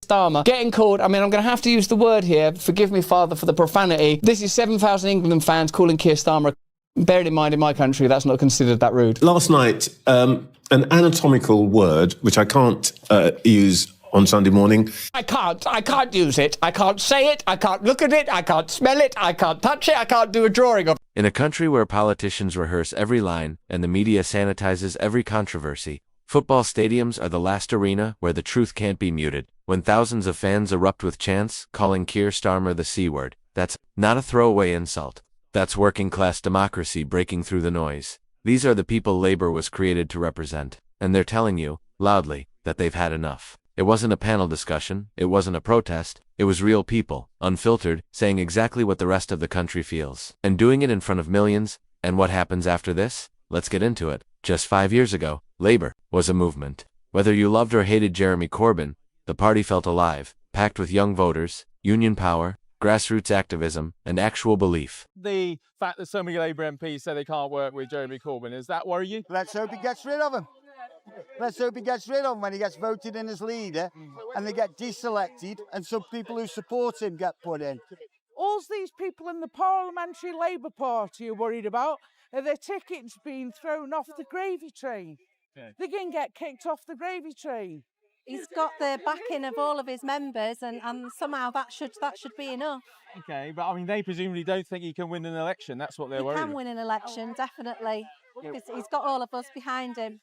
Starmer getting called, I mean, I'm going to have to use the word here, forgive me, Father, for the profanity. This is 7,000 England fans calling Keir Starmer. Bearing in mind, in my country, that's not considered that rude. Last night, an anatomical word, which I can't use on Sunday morning. I can't use it. I can't say it. I can't look at it. I can't smell it. I can't touch it. I can't do a drawing of it. In a country where politicians rehearse every line and the media sanitizes every controversy, football stadiums are the last arena where the truth can't be muted. When thousands of fans erupt with chants calling Keir Starmer the C word, that's not a throwaway insult. That's working-class democracy breaking through the noise. These are the people Labour was created to represent, and they're telling you, loudly, that they've had enough. It wasn't a panel discussion, it wasn't a protest, it was real people, unfiltered, saying exactly what the rest of the country feels, and doing it in front of millions. And what happens after this? Let's get into it. Just 5 years ago, Labour was a movement. Whether you loved or hated Jeremy Corbyn, the party felt alive, packed with young voters, union power, grassroots activism, and actual belief. The fact that so many Labour MPs say they can't work with Jeremy Corbyn, does that worry you? Let's hope he gets rid of him. Let's hope he gets rid of him when he gets voted in as leader and they get deselected and some people who support him get put in. All these people in the Parliamentary Labour Party are worried about are their tickets being thrown off the gravy train. Okay. They're going to get kicked off the gravy train. He's got the backing of all of his members and somehow that should be enough. Okay, but I mean, they presumably don't think he can win an election. That's what they're worried about. He can win an election, definitely. He's got all of us behind him.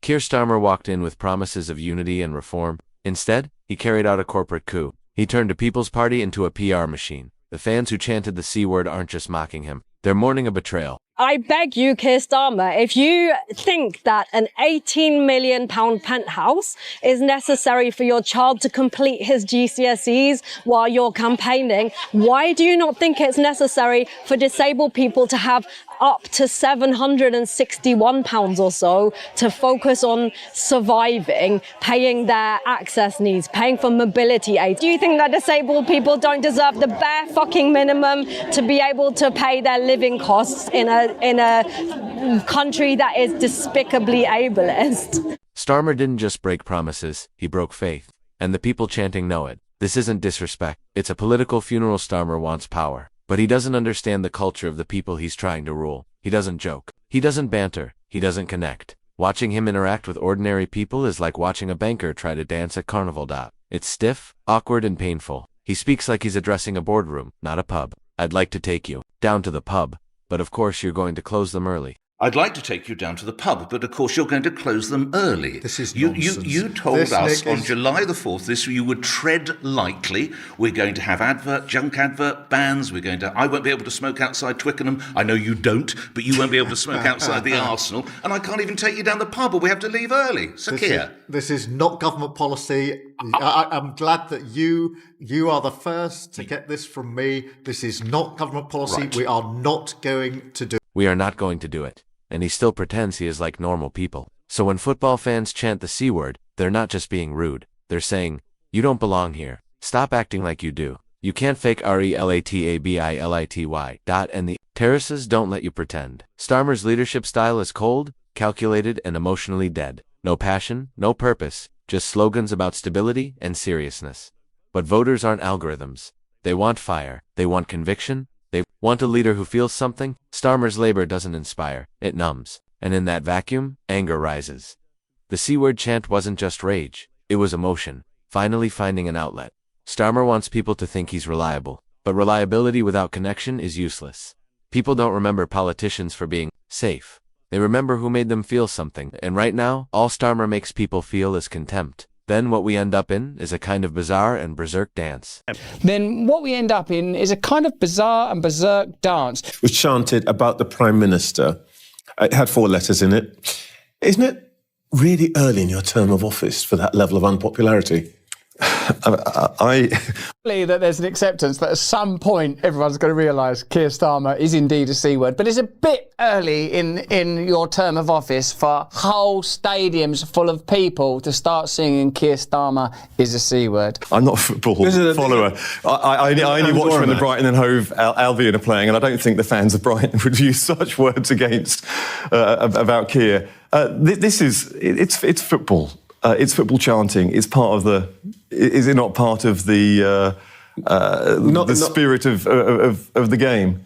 Keir Starmer walked in with promises of unity and reform. Instead, he carried out a corporate coup. He turned a People's Party into a PR machine. The fans who chanted the C word aren't just mocking him, they're mourning a betrayal. I beg you, Keir Starmer, if you think that an £18 million penthouse is necessary for your child to complete his GCSEs while you're campaigning, why do you not think it's necessary for disabled people to have up to £761 or so to focus on surviving, paying their access needs, paying for mobility aid? Do you think that disabled people don't deserve the bare fucking minimum to be able to pay their living costs in a country that is despicably ableist? Starmer didn't just break promises, he broke faith. And the people chanting know it. This isn't disrespect, it's a political funeral. Starmer wants power. But he doesn't understand the culture of the people he's trying to rule. He doesn't joke. He doesn't banter. He doesn't connect. Watching him interact with ordinary people is like watching a banker try to dance at Carnival. It's stiff, awkward, and painful. He speaks like he's addressing a boardroom, not a pub. I'd like to take you down to the pub, but of course you're going to close them early. I'd like to take you down to the pub, but of course you're going to close them early. This is nonsense. You told us on July the 4th you would tread lightly. We're going to have junk advert bans. I won't be able to smoke outside Twickenham. I know you don't, but you won't be able to smoke outside the Arsenal. And I can't even take you down the pub, or we have to leave early. So this is not government policy. I'm glad that you are the first to get this from me. This is not government policy. Right. We are not going to do it. We are not going to do it. And he still pretends he is like normal people. So when football fans chant the C word, they're not just being rude. They're saying, you don't belong here. Stop acting like you do. You can't fake RELATABILITY. And the terraces don't let you pretend. Starmer's leadership style is cold, calculated, and emotionally dead. No passion, no purpose, just slogans about stability and seriousness. But voters aren't algorithms. They want fire. They want conviction. They want a leader who feels something. Starmer's Labour doesn't inspire, it numbs. And in that vacuum, anger rises. The C-word chant wasn't just rage, it was emotion, finally finding an outlet. Starmer wants people to think he's reliable, but reliability without connection is useless. People don't remember politicians for being safe. They remember who made them feel something, and right now, all Starmer makes people feel is contempt. Then what we end up in is a kind of bizarre and berserk dance. Then what we end up in is a kind of bizarre and berserk dance. It was chanted about the Prime Minister. It had 4 letters in it. Isn't it really early in your term of office for that level of unpopularity? That there's an acceptance that at some point everyone's going to realise Keir Starmer is indeed a C word, but it's a bit early in your term of office for whole stadiums full of people to start singing Keir Starmer is a C word. I'm not a football follower. I only watch when the Brighton and Hove Albion are playing, and I don't think the fans of Brighton would use such words against about Keir. It's football. It's football chanting. It's part of the. Is it not part of the spirit of the game?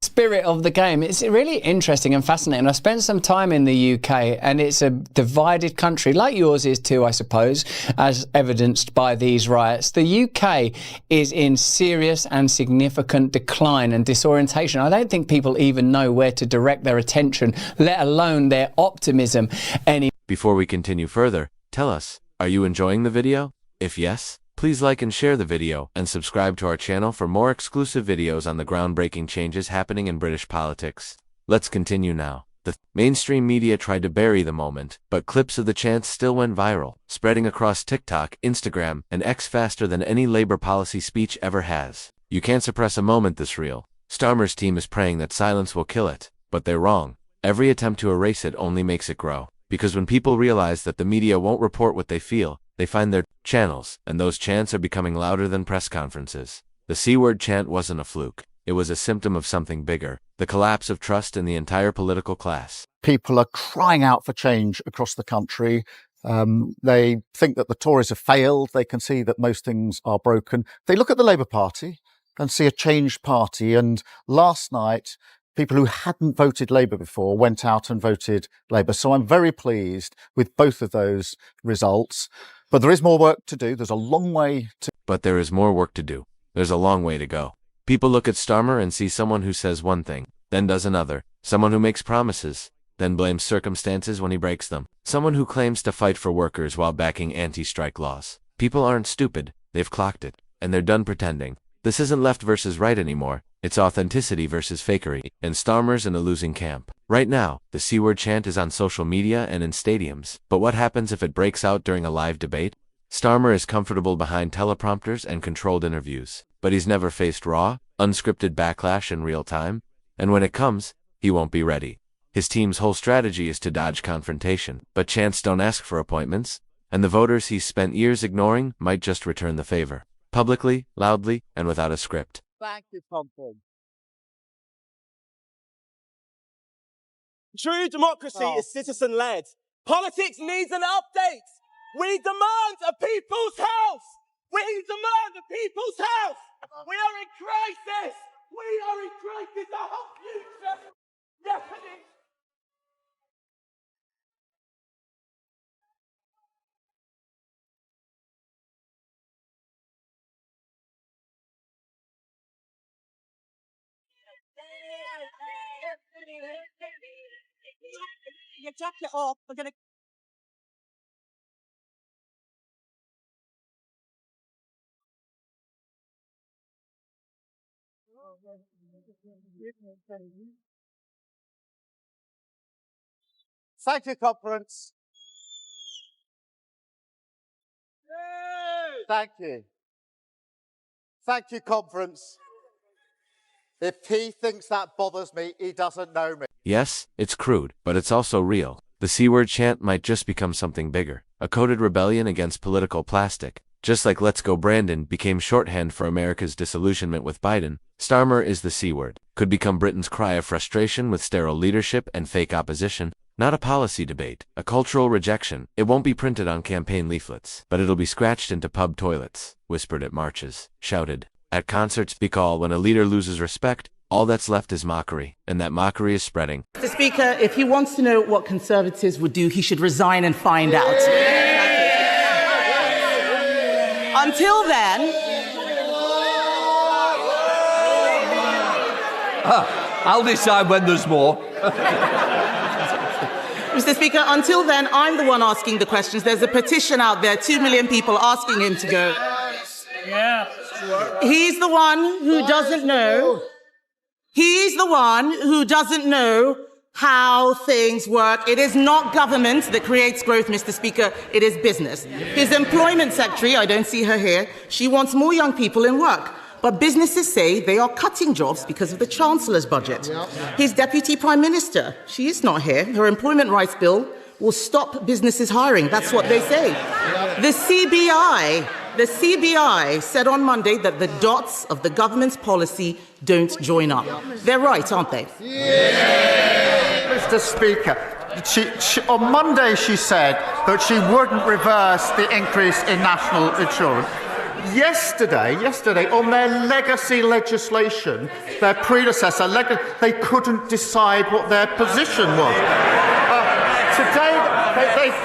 Spirit of the game. It's really interesting and fascinating. I spent some time in the UK, and it's a divided country, like yours is too, I suppose, as evidenced by these riots. The UK is in serious and significant decline and disorientation. I don't think people even know where to direct their attention, let alone their optimism anymore. Before we continue further, tell us, are you enjoying the video? If yes, please like and share the video and subscribe to our channel for more exclusive videos on the groundbreaking changes happening in British politics. Let's continue now. The mainstream media tried to bury the moment, but clips of the chants still went viral, spreading across TikTok, Instagram, and X faster than any Labour policy speech ever has. You can't suppress a moment this real. Starmer's team is praying that silence will kill it, but they're wrong. Every attempt to erase it only makes it grow. Because when people realize that the media won't report what they feel, they find their channels, and those chants are becoming louder than press conferences. The C-word chant wasn't a fluke. It was a symptom of something bigger, the collapse of trust in the entire political class. People are crying out for change across the country. They think that the Tories have failed. They can see that most things are broken. They look at the Labour Party and see a changed party. And last night, people who hadn't voted Labour before went out and voted Labour. So I'm very pleased with both of those results. But there is more work to do. There's a long way to... But there is more work to do. There's a long way to go. People look at Starmer and see someone who says one thing, then does another. Someone who makes promises, then blames circumstances when he breaks them. Someone who claims to fight for workers while backing anti-strike laws. People aren't stupid. They've clocked it. And they're done pretending. This isn't left versus right anymore. It's authenticity versus fakery. And Starmer's in a losing camp. Right now, the C-word chant is on social media and in stadiums. But what happens if it breaks out during a live debate? Starmer is comfortable behind teleprompters and controlled interviews. But he's never faced raw, unscripted backlash in real time. And when it comes, he won't be ready. His team's whole strategy is to dodge confrontation. But chants don't ask for appointments. And the voters he's spent years ignoring might just return the favor. Publicly, loudly, and without a script. Thank you, Contempt. True democracy is citizen-led. Politics needs an update. We demand a people's house. We demand a people's house. We are in crisis. We are in crisis. Our whole future. Deafening. Your jacket off. We're gonna. Thank you, conference. Thank you. Thank you, conference. If he thinks that bothers me, he doesn't know me. Yes, it's crude, but it's also real. The C-word chant might just become something bigger. A coded rebellion against political plastic. Just like Let's Go Brandon became shorthand for America's disillusionment with Biden, Starmer is the C-word. Could become Britain's cry of frustration with sterile leadership and fake opposition. Not a policy debate, a cultural rejection. It won't be printed on campaign leaflets, but it'll be scratched into pub toilets, whispered at marches, shouted at concerts. Because when a leader loses respect, all that's left is mockery, and that mockery is spreading. Mr. Speaker, if he wants to know what Conservatives would do, he should resign and find out. Until then... I'll decide when there's more. Mr. Speaker, until then, I'm the one asking the questions. There's a petition out there, 2 million people asking him to go. Yeah. He's the one who doesn't know. He's the one who doesn't know how things work. It is not government that creates growth, Mr. Speaker. It is business. His employment secretary, I don't see her here, she wants more young people in work. But businesses say they are cutting jobs because of the Chancellor's budget. His Deputy Prime Minister, she is not here. Her employment rights bill will stop businesses hiring. That's what they say. The CBI said on Monday that the dots of the government's policy don't join up. They're right, aren't they? Mr. Speaker, On Monday she said that she wouldn't reverse the increase in national insurance. Yesterday, on their legacy legislation, their predecessor, they couldn't decide what their position was. Today,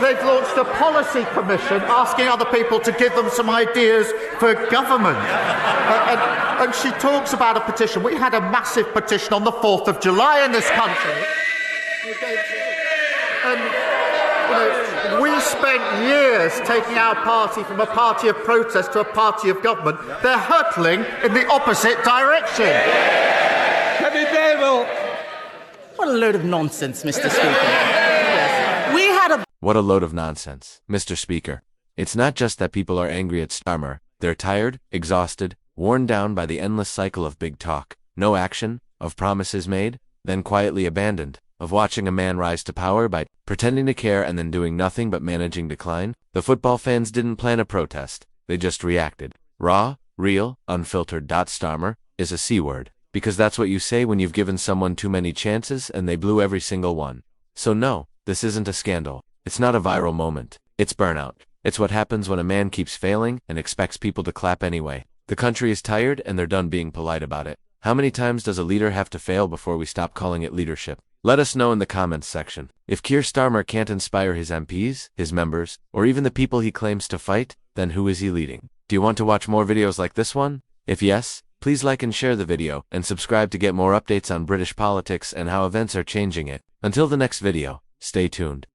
they've launched a policy commission asking other people to give them some ideas for government. And she talks about a petition. We had a massive petition on the 4th of July in this country. We spent years taking our party from a party of protest to a party of government. They're hurtling in the opposite direction. What a load of nonsense, Mr. Speaker. Yes. We had a... What a load of nonsense, Mr. Speaker. It's not just that people are angry at Starmer. They're tired, exhausted, worn down by the endless cycle of big talk, no action, of promises made, then quietly abandoned, of watching a man rise to power by pretending to care and then doing nothing but managing decline. The football fans didn't plan a protest. They just reacted. Raw, real, unfiltered. Starmer is a C-word, because that's what you say when you've given someone too many chances and they blew every single one. So no, this isn't a scandal. It's not a viral moment. It's burnout. It's what happens when a man keeps failing and expects people to clap anyway. The country is tired and they're done being polite about it. How many times does a leader have to fail before we stop calling it leadership? Let us know in the comments section. If Keir Starmer can't inspire his MPs, his members, or even the people he claims to fight, then who is he leading? Do you want to watch more videos like this one? If yes, please like and share the video, and subscribe to get more updates on British politics and how events are changing it. Until the next video, stay tuned.